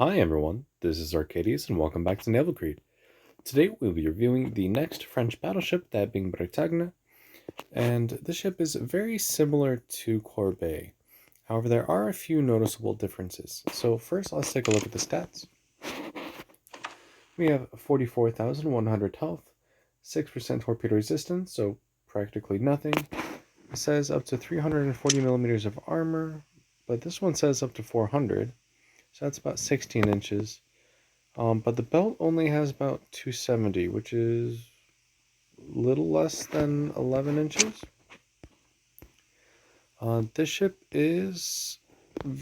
Hi everyone, this is Arcadius and welcome back to Naval. Today we'll be reviewing the next French battleship, that being Bretagne, and this ship is very similar to Courbet. However, there are a few noticeable differences. So first, let's take a look at the stats. We have 44,100 health, 6% torpedo resistance, so practically nothing. It says up to 340 millimeters of armor, but this one says up to 400, so that's about 16 inches. But the belt only has about 270, which is a little less than 11 inches. This ship is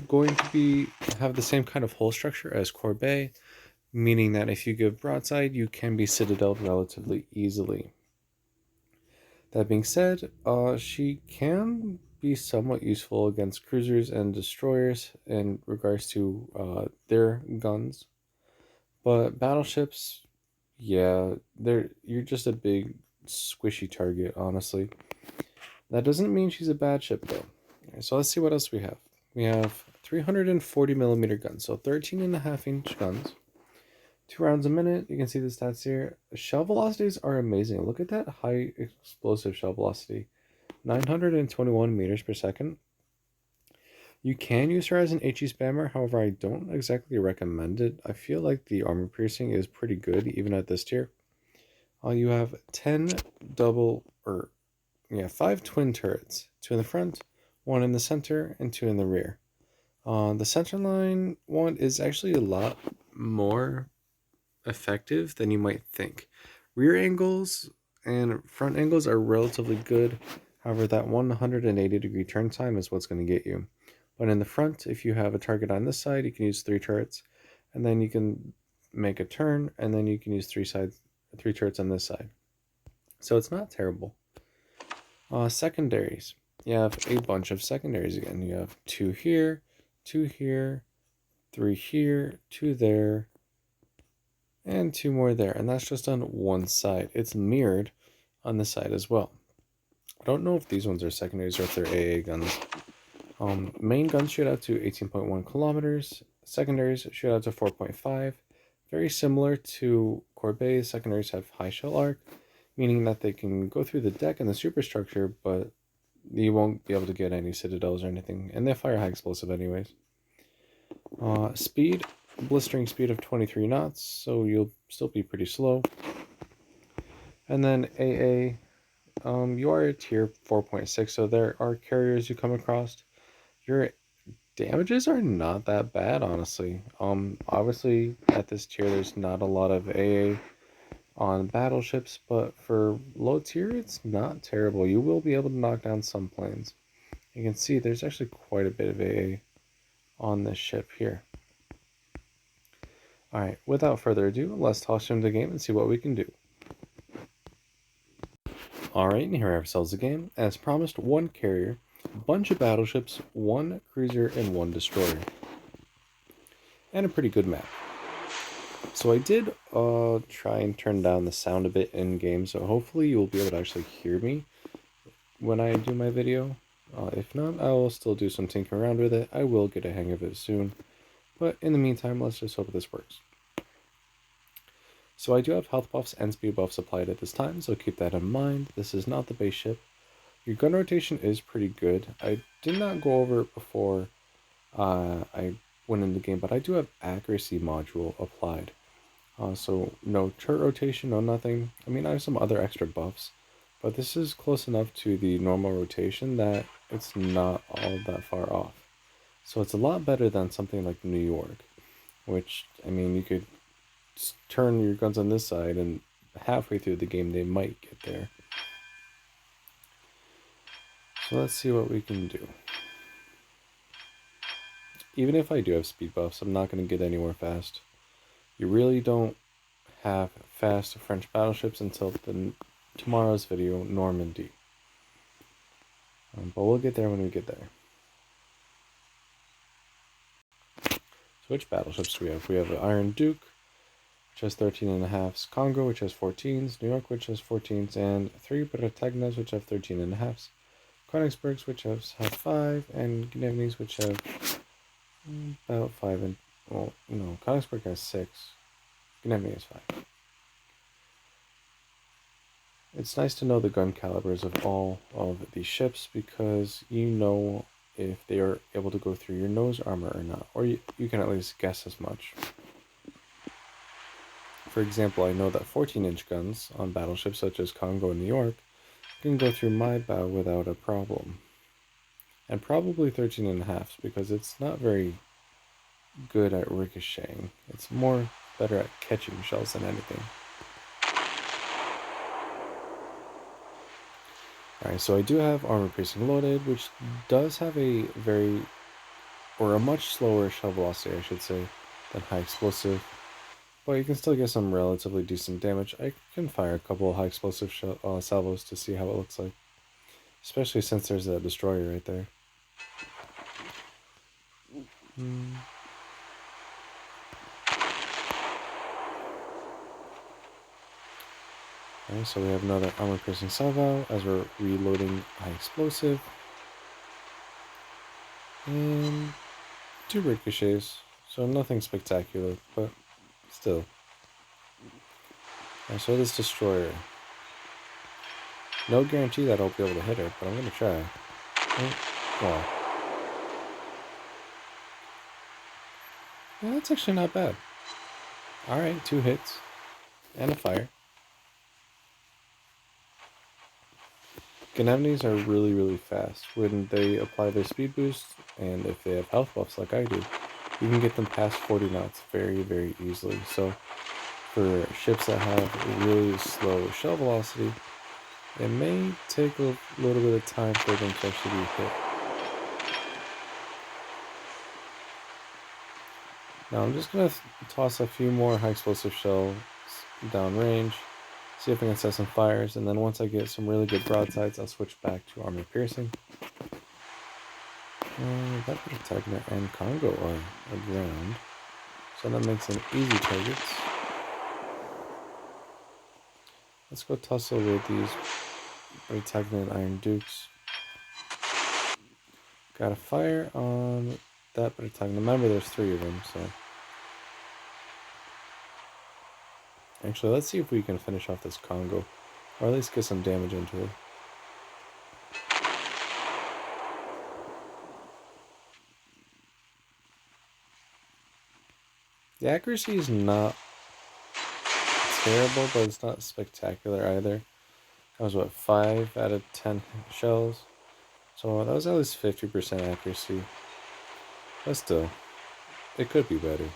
going to have the same kind of hull structure as Courbet, meaning that if you give broadside, you can be citadeled relatively easily. That being said, she can be somewhat useful against cruisers and destroyers in regards to their guns. But battleships, yeah, you're just a big squishy target, honestly. That doesn't mean she's a bad ship though. Right, so let's see what else we have. We have 340 millimeter guns, so 13.5-inch guns. 2 rounds a minute. You can see the stats here. Shell velocities are amazing. Look at that high explosive shell velocity, 921 meters per second. You can use her as an HE spammer, however, I don't exactly recommend it. I feel like the armor piercing is pretty good, even at this tier. You have 5 twin turrets, 2 in the front, 1 in the center, and 2 in the rear. The center line one is actually a lot more effective than you might think. Rear angles and front angles are relatively good. However, that 180-degree turn time is what's going to get you. But in the front, if you have a target on this side, you can use 3 turrets, and then you can make a turn, and then you can use 3 turrets on this side. So it's not terrible. Secondaries. You have a bunch of secondaries again. You have 2 here, 2 here, 3 here, 2 there, and 2 more there. And that's just on one side. It's mirrored on this side as well. I don't know if these ones are secondaries or if they're AA guns. Main guns shoot out to 18.1 kilometers. Secondaries shoot out to 4.5. Very similar to Courbet, secondaries have high shell arc, meaning that they can go through the deck and the superstructure, but you won't be able to get any citadels or anything, and they fire high explosive anyways. Speed, blistering speed of 23 knots, so you'll still be pretty slow. And then AA, you are at tier 4.6, so there are carriers you come across. Your damages are not that bad, honestly. Obviously, at this tier, there's not a lot of AA on battleships, but for low tier, it's not terrible. You will be able to knock down some planes. You can see there's actually quite a bit of AA on this ship here. Alright, without further ado, let's toss into the game and see what we can do. Alright, and here we have ourselves a game. As promised, 1 carrier, a bunch of battleships, 1 cruiser, and 1 destroyer. And a pretty good map. So I did try and turn down the sound a bit in game, so hopefully you'll be able to actually hear me when I do my video. If not, I will still do some tinkering around with it. I will get a hang of it soon. But in the meantime, let's just hope this works. So I do have health buffs and speed buffs applied at this time, so keep that in mind. This is not the base ship. Your gun rotation is pretty good. I did not go over it before I went in the game, but I do have accuracy module applied. So no turret rotation, no nothing. I mean, I have some other extra buffs, but this is close enough to the normal rotation that it's not all that far off. So it's a lot better than something like New York, which, I mean, you could turn your guns on this side and halfway through the game they might get there. So let's see what we can do. Even if I do have speed buffs, I'm not going to get anywhere fast. You really don't have fast French battleships until tomorrow's video, Normandy. But we'll get there when we get there. So which battleships do we have? We have the Iron Duke, which has 13.5s, Congo, which has 14s, New York, which has 14s, and 3 Bretagnes, which have 13.5s, Königsbergs, which have 5, and Gnevnis, which have about 5 and, well, no, Kongsberg has 6. Gnevny has 5. It's nice to know the gun calibers of all of these ships because you know if they are able to go through your nose armor or not, or you can at least guess as much. For example, I know that 14-inch guns on battleships such as Congo and New York can go through my bow without a problem. And probably 13.5s because it's not very good at ricocheting. It's more better at catching shells than anything. Alright, so I do have armor piercing loaded, which does have a much slower shell velocity, I should say, than high explosive. But you can still get some relatively decent damage. I can fire a couple of high explosive salvos to see how it looks like. Especially since there's a destroyer right there. Okay, so we have another armor piercing salvo as we're reloading high explosive. And 2 ricochets, so nothing spectacular, but still. I saw this destroyer. No guarantee that I'll be able to hit her, but I'm gonna try. Oh, wow. Yeah, that's actually not bad. Alright, 2 hits. And a fire. Gnevnys are really, really fast. When they apply their speed boost, and if they have health buffs like I do, you can get them past 40 knots very, very easily. So, for ships that have really slow shell velocity, it may take a little bit of time for them to actually be hit. Now I'm just going to toss a few more high explosive shells downrange, see if I can set some fires, and then once I get some really good broadsides, I'll switch back to armor piercing. That Bretagne and Congo are aground, so that makes them easy targets. Let's go tussle with these Bretagne and Iron Dukes. Got a fire on that Bretagne. Remember, there's 3 of them, so. Actually, let's see if we can finish off this Congo, or at least get some damage into it. The accuracy is not terrible, but it's not spectacular either. That was what, 5 out of 10 shells? So that was at least 50% accuracy. But still, it could be better.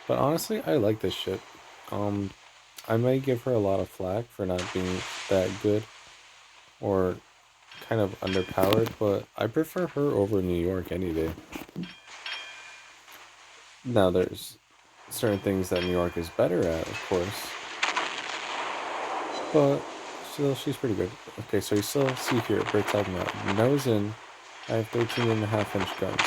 But honestly, I like this ship. I may give her a lot of flack for not being that good or kind of underpowered, but I prefer her over New York any day. Now, there's certain things that New York is better at, of course, but still, she's pretty good. Okay, so you still see here, Bretagne, nose in, I have 13.5-inch guns.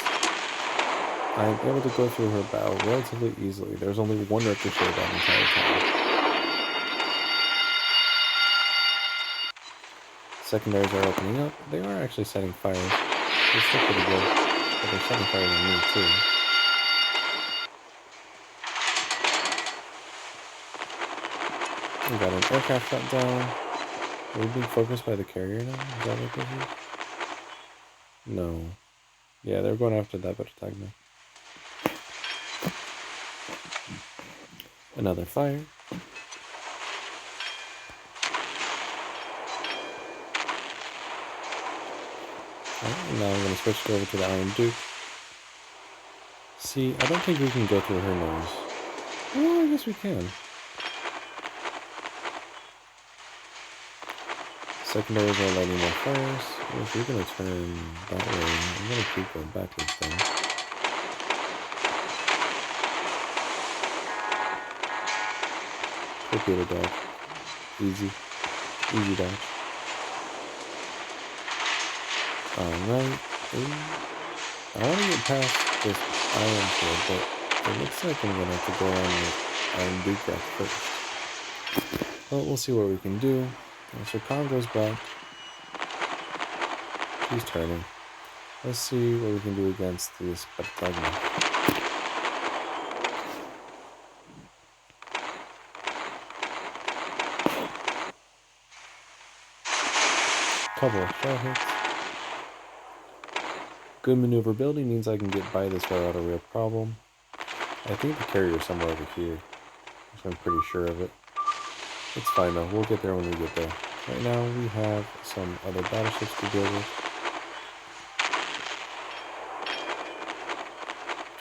I'm able to go through her bow relatively easily. There's only 1 ricochet that entire time. Secondaries are opening up. They are actually setting fires. They're still pretty good, but they're setting fires on me too. We got an aircraft shot down. Are we being focused by the carrier now? Is that what this is? No. Yeah, they're going after that Bretagne. Another fire. Alright, now I'm going to switch over to the Iron Duke. See, I don't think we can go through her nose. Oh, I guess we can. Secondaries are lighting more fires. If you're going to turn that way, I'm going to keep going backwards then. Torpedo dodge. Easy. Easy dodge. Alright. I want to get past this iron field, but it looks like I'm going to have to go on the Iron Duke rack first. But we'll see what we can do. So Congo's back. She's turning. Let's see what we can do against this Bretagne. Couple of shell hits. Good maneuverability means I can get by this without a real problem. I think the carrier's somewhere over here, which I'm pretty sure of it. It's fine though, we'll get there when we get there. Right now we have some other battleships to deal with.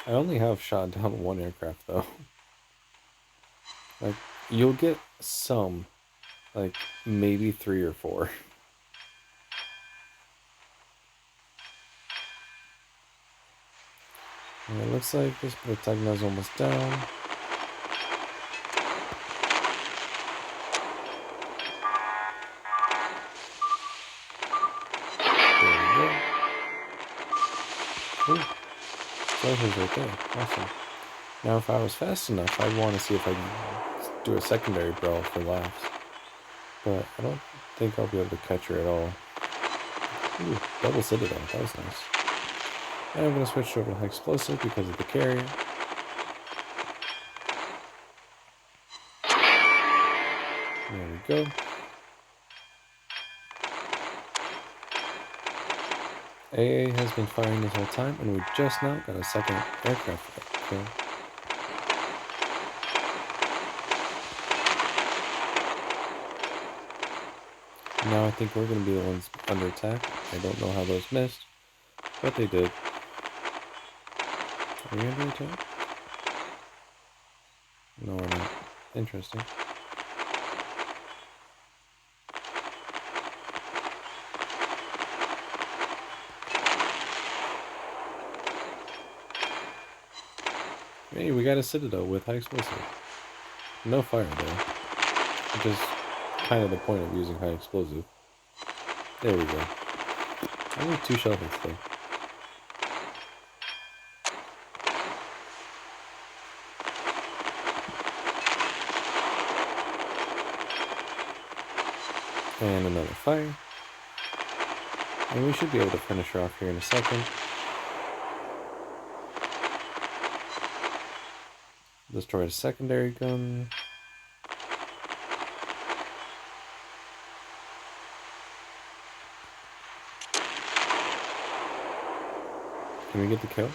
I only have shot down one aircraft though. Like, you'll get some, like maybe 3 or 4. And it looks like this Bretagne is almost down. There we go. Ooh, Fighters right there. Awesome. Now if I was fast enough, I'd want to see if I can do a secondary brawl for laughs. But I don't think I'll be able to catch her at all. Ooh, double citadel. That was nice. And I'm going to switch over to high explosive because of the carrier. There we go. AA has been firing this whole time, and we just now got a second aircraft kill. Now I think we're going to be the ones under attack. I don't know how those missed, but they did. Are we under attack? No, we're not. Interesting. Hey, we got a citadel with high explosive. No fire though, which is kind of the point of using high explosive. There we go. Only 2 shell hits though. And another fire. And we should be able to finish her off here in a second. Destroy a secondary gun. Can we get the kill?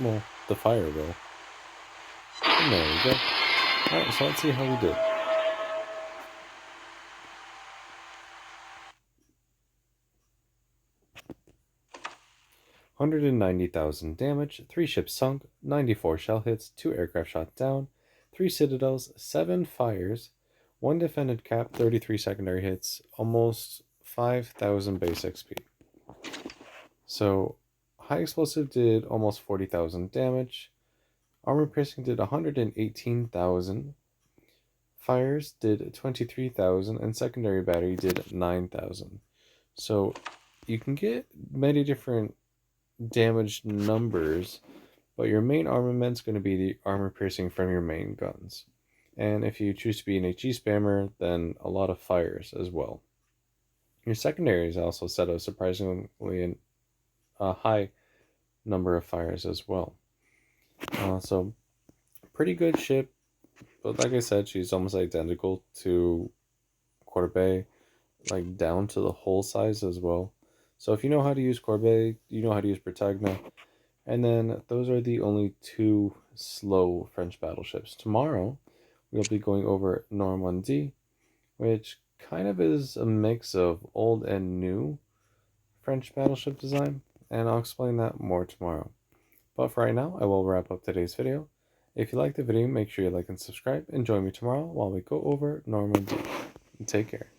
Well, the fire will. And there we go. Alright, so let's see how we did. $190,000 damage, 3 ships sunk, 94 shell hits, 2 aircraft shot down, 3 citadels, 7 fires, 1 defended cap, 33 secondary hits, almost 5,000 base XP. So, high explosive did almost 40,000 damage, armor piercing did 118,000, fires did 23,000, and secondary battery did 9,000. So, you can get many different damaged numbers, but your main armament's going to be the armor piercing from your main guns. And if you choose to be an HE spammer, then a lot of fires as well. Your secondaries also set a surprisingly high number of fires as well. So pretty good ship, but like I said, she's almost identical to Courbet, like down to the hull size as well. So if you know how to use Courbet, you know how to use Bretagne. And then those are the only 2 slow French battleships. Tomorrow, we'll be going over Normandy, which kind of is a mix of old and new French battleship design, and I'll explain that more tomorrow. But for right now, I will wrap up today's video. If you liked the video, make sure you like and subscribe, and join me tomorrow while we go over Normandy. Take care.